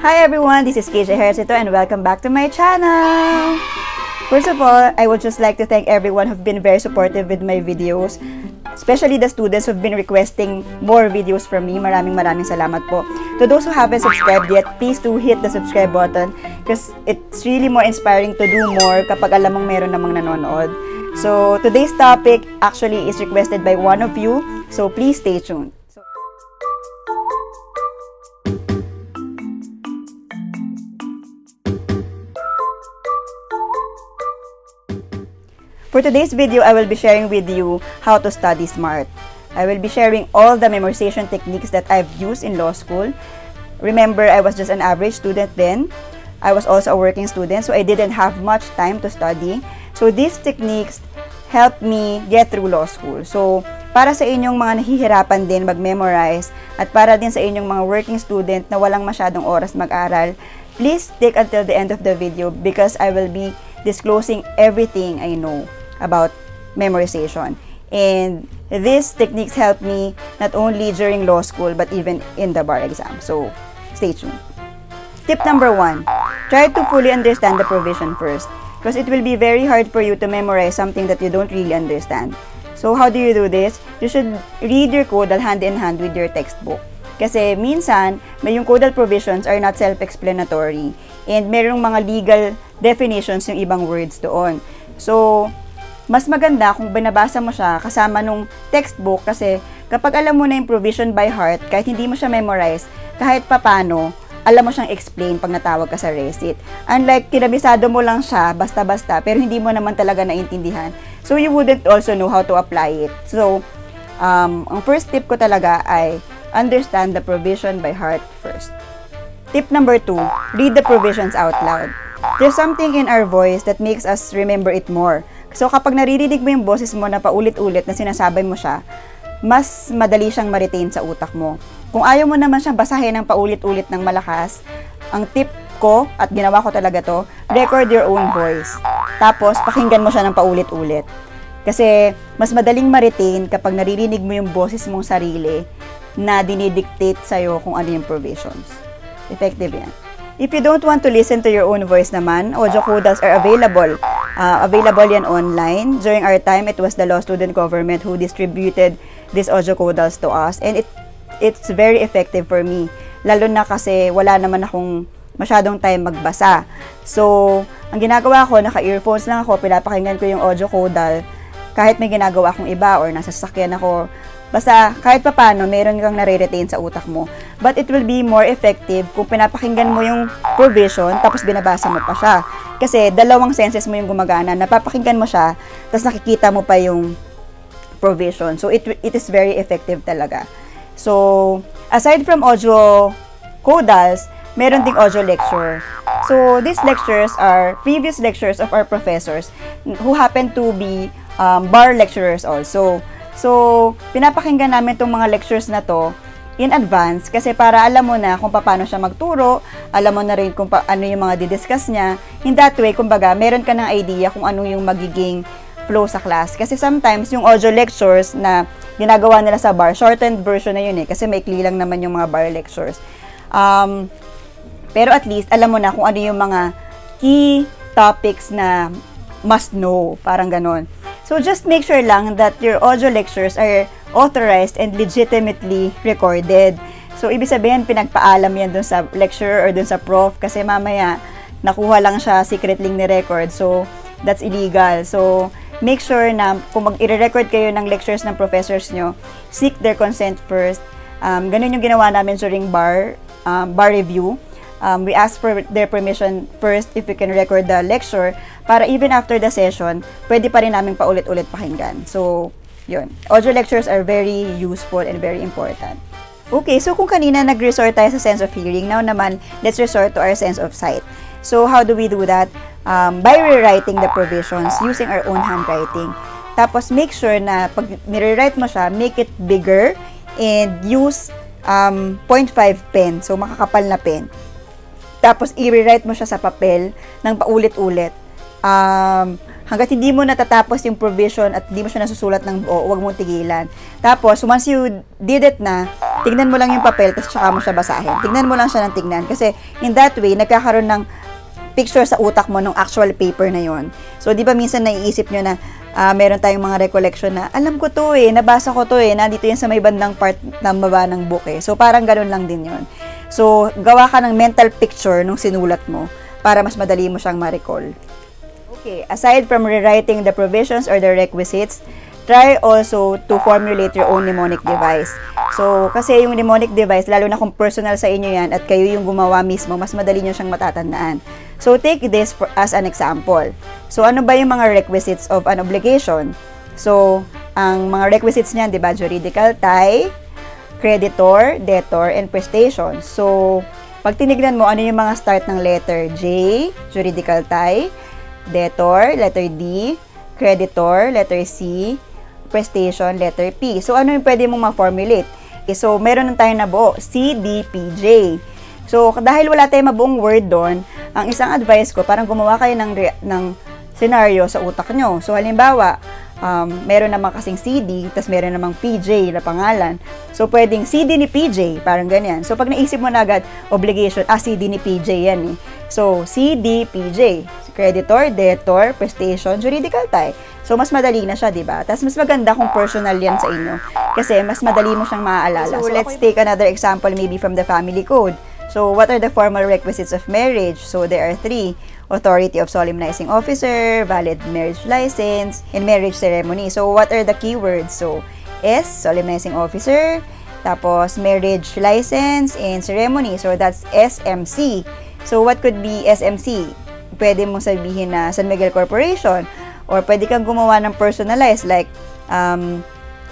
Hi everyone, this is Keij Ejercito and welcome back to my channel! First of all, I would just like to thank everyone who've been very supportive with my videos, especially the students who've been requesting more videos from me. Maraming salamat po. To those who haven't subscribed yet, please do hit the subscribe button because it's really more inspiring to do more kapag alam mong meron namang nanonood. So, today's topic actually is requested by one of you, so please stay tuned. For today's video, I will be sharing with you how to study smart. I will be sharing all the memorization techniques that I've used in law school. Remember, I was just an average student then. I was also a working student, so I didn't have much time to study. So these techniques helped me get through law school. So para sa inyong mga nahihirapan din mag-memorize at para din sa inyong mga working student na walang masyadong oras mag-aral, please take until the end of the video because I will be disclosing everything I know about memorization. And these techniques helped me not only during law school but even in the bar exam. So, stay tuned. Tip number 1, try to fully understand the provision first because it will be very hard for you to memorize something that you don't really understand. So, how do you do this? You should read your codal hand in hand with your textbook. Kasi minsan, may yung codal provisions are not self-explanatory and merong mga legal definitions yung ibang words doon. So, mas maganda kung binabasa mo siya kasama nung textbook kasi kapag alam mo na yung provision by heart, kahit hindi mo siya memorize, kahit papano, alam mo siyang explain pag natawag ka sa recit. Unlike, kinabisado mo lang siya basta-basta pero hindi mo naman talaga naintindihan. So, you wouldn't also know how to apply it. So, ang first tip ko talaga ay understand the provision by heart first. Tip number 2, read the provisions out loud. There's something in our voice that makes us remember it more. So, kapag naririnig mo yung boses mo na paulit-ulit na sinasabay mo siya, mas madali siyang ma-retain sa utak mo. Kung ayaw mo naman siyang basahin ng paulit-ulit ng malakas, ang tip ko, at ginawa ko talaga to, record your own voice. Tapos, pakinggan mo siya ng paulit-ulit. Kasi, mas madaling ma-retain kapag naririnig mo yung boses mong sarili na dinidictate sa'yo kung ano yung provisions. Effective yan. If you don't want to listen to your own voice naman, audio codals are available. Available yan online. During our time, it was the law student government who distributed these audio codals to us. And it's very effective for me. Lalo na kasi wala naman akong masyadong time magbasa. So, ang ginagawa ko, naka-earphones lang ako, pinapakinggan ko yung audio codal. Kahit may ginagawa akong iba or nasa sasakyan ako, basta kahit papano, meron kang nare-retain sa utak mo. But it will be more effective kung pinapakinggan mo yung provision tapos binabasa mo pa siya. Kasi dalawang senses mo yung gumagana. Napapakinggan mo siya, tapos nakikita mo pa yung provision. So, it is very effective talaga. So, aside from audio codals, meron ding audio lecture. So, these lectures are previous lectures of our professors who happen to be bar lecturers also. So, pinapakinggan namin itong mga lectures na to in advance kasi para alam mo na kung paano siya magturo, alam mo na rin kung ano yung mga didiscuss niya. In that way, kumbaga, meron ka ng idea kung ano yung magiging flow sa class. Kasi sometimes, yung audio lectures na ginagawa nila sa bar, shortened version na yun eh, kasi maikli lang naman yung mga bar lectures. Pero at least, alam mo na kung ano yung mga key topics na must know, parang ganon. So, just make sure lang that your audio lectures are authorized and legitimately recorded. So, ibig sabihin, pinagpaalam yan dun sa lecturer or dun sa prof kasi mamaya, nakuha lang siya, secretly ni-record. So, that's illegal. So, make sure na kung mag-i-record kayo ng lectures ng professors nyo, seek their consent first. Ganun yung ginawa namin during bar review. We ask for their permission first if we can record the lecture para even after the session, pwede pa rin namin paulit-ulit pakinggan. So, yun. Audio lectures are very useful and very important. Okay, so kung kanina nag-resort tayo sa sense of hearing, now naman, let's resort to our sense of sight. So, how do we do that? By rewriting the provisions using our own handwriting. Tapos, make sure na pag nire-write mo siya, make it bigger and use 0.5 pen. So, makakapal na pen. Tapos, i-rewrite mo siya sa papel ng paulit-ulit. Hanggat hindi mo natatapos yung provision at hindi mo siya nasusulat ng buo, huwag mong tigilan. Tapos, once you did it na, tignan mo lang yung papel, tapos tsaka mo siya basahin. Tignan mo lang siya ng tignan. Kasi in that way, nagkakaroon ng picture sa utak mo ng actual paper na yon. So, di ba minsan naiisip nyo na meron tayong mga recollection na, alam ko to nabasa ko to nandito yan sa may bandang part ng baba ng book So, parang ganun lang din yon. So, gawa ka ng mental picture nung sinulat mo para mas madali mo siyang ma-recall. Okay, aside from rewriting the provisions or the requisites, try also to formulate your own mnemonic device. So, kasi yung mnemonic device, lalo na kung personal sa inyo yan at kayo yung gumawa mismo, mas madali nyo siyang matatandaan. So, take this as an example. So, ano ba yung mga requisites of an obligation? So, ang mga requisites niyan, di ba? Juridical tie, creditor, debtor, and prestation. So, pag tinignan mo, ano yung mga start ng letter J, juridical tie, debtor, letter D, creditor, letter C, prestation, letter P. So, ano yung pwede mong ma-formulate? So, meron na tayong nabuo, C, D, P, J. So, dahil wala tayong mabuong word doon, ang isang advice ko, parang gumawa kayo ng scenario sa utak nyo. So, halimbawa, meron namang kasing CD, tas meron namang PJ na pangalan. So, pwedeng CD ni PJ, parang ganyan. So, pag naisip mo na agad, obligation, CD ni PJ yan So, CD, PJ. Creditor, debtor, prestation, juridical tie. So, mas madali na siya, di ba? Tapos, mas maganda kung personal yan sa inyo. Kasi, mas madali mo siyang maaalala. So, let's take another example maybe from the family code. So, what are the formal requisites of marriage? So, there are 3. Authority of solemnizing officer, valid marriage license, and marriage ceremony. So, what are the keywords? So, S, solemnizing officer, tapos marriage license and ceremony. So, that's SMC. So, what could be SMC? Pwede mong sabihin na San Miguel Corporation, or pwede kang gumawa ng personalized like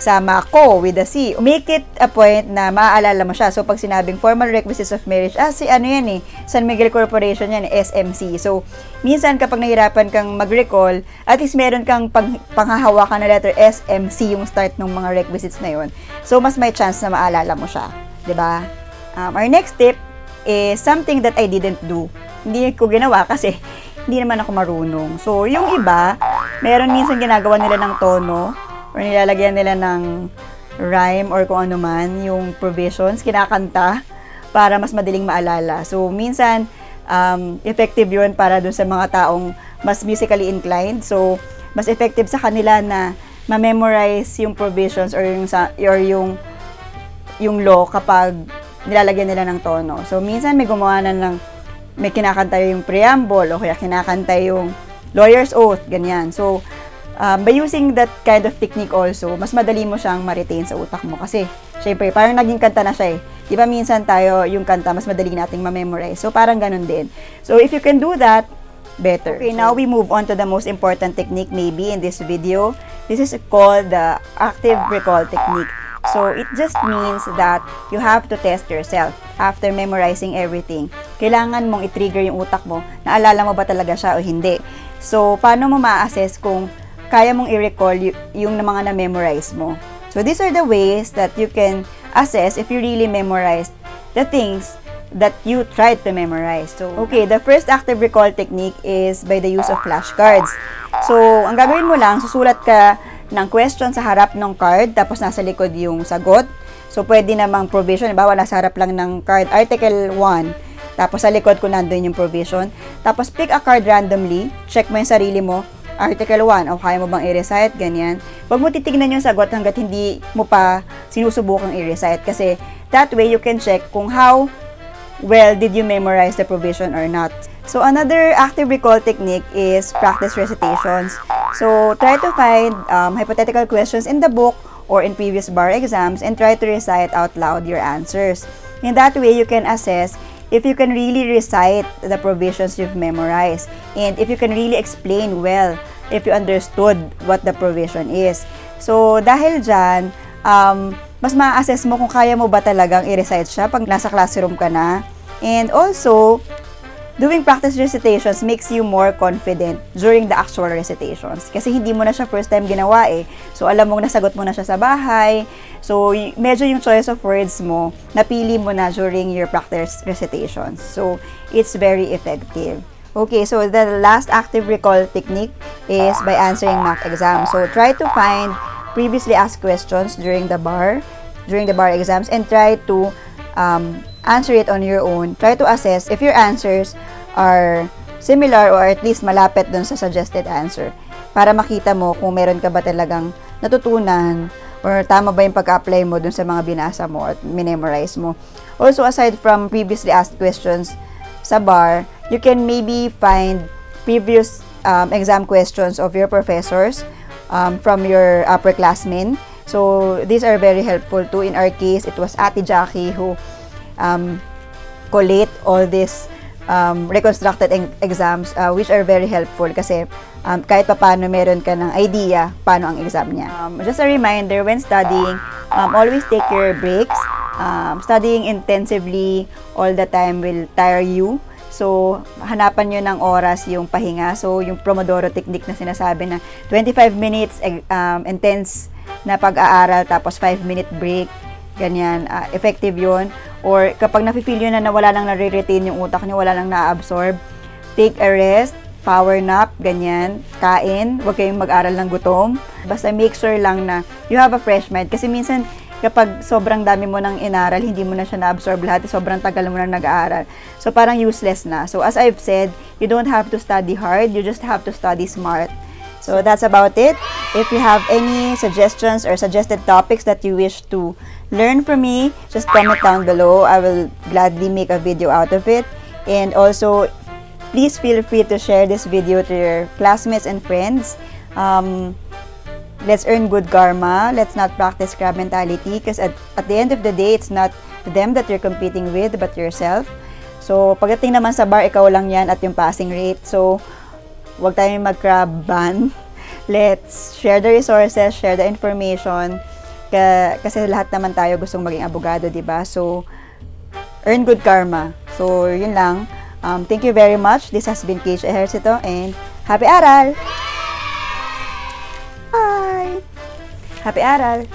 sama ko with a C. Make it a point na maaalala mo siya. So, pag sinabing formal requisites of marriage, si ano yan San Miguel Corporation yan, SMC. So, minsan kapag nahirapan kang mag-recall, at least meron kang panghahawakan na letter SMC yung start ng mga requisites na yun. So, mas may chance na maalala mo siya. Diba? Our next tip is something that I didn't do. Hindi ko ginawa kasi hindi naman ako marunong. So, yung iba, meron minsan ginagawa nila ng tono or nilalagyan nila ng rhyme or kung ano man, yung provisions, kinakanta para mas madaling maalala. So, minsan, effective yun para dun sa mga taong mas musically inclined. So, mas effective sa kanila na ma-memorize yung provisions or yung law kapag nilalagyan nila ng tono. So, minsan may gumawa na may kinakanta yung preamble o kaya kinakanta yung lawyer's oath, ganyan. So, by using that kind of technique also, mas madali mo siyang ma-retain sa utak mo. Kasi, syempre, parang naging kanta na siya Di ba minsan tayo, yung kanta, mas madali nating ma-memorize. So, parang ganun din. So, if you can do that, better. Okay, now we move on to the most important technique maybe in this video. This is called the active recall technique. So, it just means that you have to test yourself after memorizing everything. Kailangan mong i-trigger yung utak mo, naalala mo ba talaga siya o hindi. So, paano mo ma-assess kung kaya mong i-recall yung mga na-memorize mo? So, these are the ways that you can assess if you really memorized the things that you tried to memorize. So, okay, the first active recall technique is by the use of flashcards. So, ang gagawin mo lang, susulat ka ng question sa harap ng card, tapos nasa likod yung sagot. So, pwede namang provision. Halimbawa, nasa harap lang ng card, Article 1. Tapos, sa likod ko nandun yung provision. Tapos, pick a card randomly. Check mo yung sarili mo. Article 1. O, kaya mo bang i-recite? Ganyan. Huwag mo titignan yung sagot hanggat hindi mo pa sinusubukang i-recite. Kasi, that way, you can check kung how well did you memorize the provision or not. So, another active recall technique is practice recitations. So, try to find hypothetical questions in the book or in previous bar exams and try to recite out loud your answers. In that way, you can assess if you can really recite the provisions you've memorized and if you can really explain well if you understood what the provision is. So, dahil dyan, mas ma-assess mo kung kaya mo ba talagang i-recite siya pag nasa classroom ka na. And also, doing practice recitations makes you more confident during the actual recitations. Kasi hindi mo na siya first time ginawa So, alam mong nasagot mo na siya sa bahay. So, medyo yung choice of words mo, napili mo na during your practice recitations. So, it's very effective. Okay, so the last active recall technique is by answering mock exam. So, try to find previously asked questions during the bar during the bar exams and try to answer it on your own. Try to assess if your answers are similar or at least malapit dun sa suggested answer para makita mo kung meron ka ba talagang natutunan or tama ba yung pag-apply mo dun sa mga binasa mo at minemorize mo. Also, aside from previously asked questions sa bar, you can maybe find previous exam questions of your professors from your upperclassmen. So, these are very helpful too. In our case, it was Ate Jackie who collate all these reconstructed exams which are very helpful kasi kahit pa paano meron ka ng idea paano ang exam niya. Just a reminder, when studying, always take your breaks. Studying intensively all the time will tire you. So, hanapan nyo ng oras yung pahinga. So, yung Pomodoro technique na sinasabi na 25 minutes intense na pag-aaral tapos 5-minute break. Ganyan, effective yun. Or kapag nafe-feel nyo na wala nang nare-retain yung utak nyo, wala nang na-absorb, take a rest, power nap, ganyan, kain, huwag kayong mag-aral ng gutom. Basta make sure lang na you have a fresh mind. Kasi minsan, kapag sobrang dami mo nang inaral, hindi mo na siya na-absorb lahat, sobrang tagal mo na nag-aaral. So, parang useless na. So, as I've said, you don't have to study hard, you just have to study smart. So, that's about it. If you have any suggestions or suggested topics that you wish to learn from me, just comment down below. I will gladly make a video out of it. And also, please feel free to share this video to your classmates and friends. Let's earn good karma. Let's not practice crab mentality because at the end of the day, it's not them that you're competing with, but yourself. So, pagdating naman sa bar, ikaw lang yan at yung passing rate. So, huwag tayong mag-crab ban. Let's share the resources, share the information. Kasi lahat naman tayo gustong maging abogado, diba? So, earn good karma. So, yun lang. Thank you very much. This has been Keij Ejercito and happy aral! Bye! Happy aral!